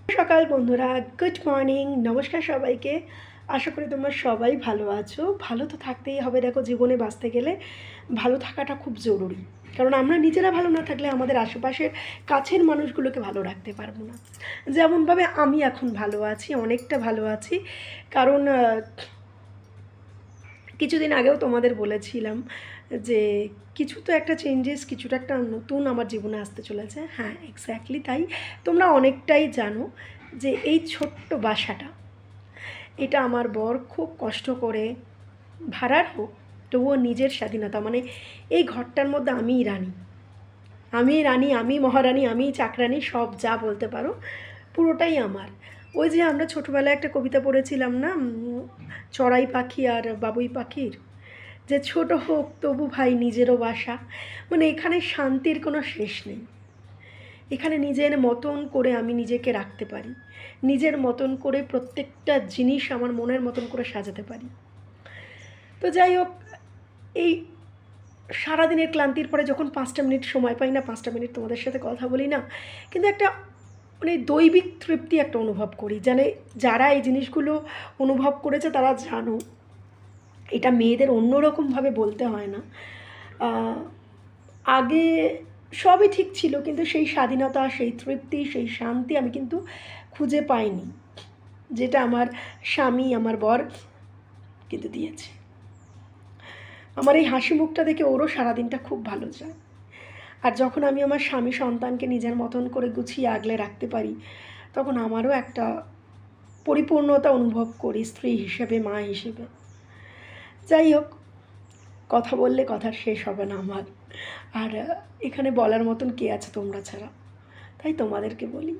সকাল বন্ধুরা, good morning, নমস্কার সবাইকে। আশা করি তোমরা সবাই ভালো আছো। ভালো তো থাকতেই হবে, দেখো জীবনে বাঁচতে গেলে ভালো থাকাটা খুব জরুরি। কারণ আমরা নিজেরা ভালো না থাকলে আমাদের আশেপাশের কাছের মানুষগুলোকে ভালো রাখতে পারবো না। যেমনভাবে আমি এখন ভালো আছি, অনেকটা ভালো আছি। কারণ কিছুদিন আগেও তোমাদের বলেছিলাম যে কিছু তো একটা চেঞ্জেস, কিছুটা একটা নতুন আমার জীবনে আসতে চলেছে। হ্যাঁ, এক্স্যাক্টলি তাই। তোমরা অনেকটাই জানো যে এই ছোট্ট বাসাটা, এটা আমার বর খুব কষ্ট করে, ভাড়ার হোক তবুও নিজের স্বাধীনতা, মানে এই ঘরটার মধ্যে আমিই রানী, আমি মহারানী, আমি চাকরানী, সব যা বলতে পারো পুরোটাই আমার। ওই যে আমরা ছোটোবেলায় একটা কবিতা পড়েছিলাম না, চড়াই পাখি আর বাবুই পাখির, যে ছোট হোক তবু ভাই নিজেরও বাসা। মানে এখানে শান্তির কোনো শেষ নেই। এখানে নিজের মতন করে আমি নিজেকে রাখতে পারি, নিজের মতন করে প্রত্যেকটা জিনিস আমার মনের মতন করে সাজাতে পারি। তো যাই হোক, এই সারাদিনের ক্লান্তির পরে যখন 5টা মিনিট সময় পাই না, 5টা মিনিট তোমাদের সাথে কথা বলি না, কিন্তু একটা মানে দৈবিক তৃপ্তি একটা অনুভব করি। জানে যারা এই জিনিসগুলো অনুভব করেছে তারা জানো এটা মেয়েদের অন্যরকমভাবে বলতে হয় না। আগে সবই ঠিক ছিল, কিন্তু সেই স্বাধীনতা, সেই তৃপ্তি, সেই শান্তি আমি কিন্তু খুঁজে পাইনি, যেটা আমার স্বামী, আমার বর কিন্তু দিয়েছে। আমার এই হাসি মুখটা দেখে ওরও সারাদিনটা খুব ভালো যায়। আর যখন আমি আমার স্বামী সন্তানকে নিজের মতন করে গুছিয়ে আগলে রাখতে পারি, তখন আমারও একটা পরিপূর্ণতা অনুভব করি, স্ত্রী হিসেবে, মা হিসেবে। যাই হোক, কথা বললে কথার শেষ হবে না আমার। আর এখানে বলার মতন কে আছে তোমরা ছাড়া, তাই তোমাদেরকে বলি।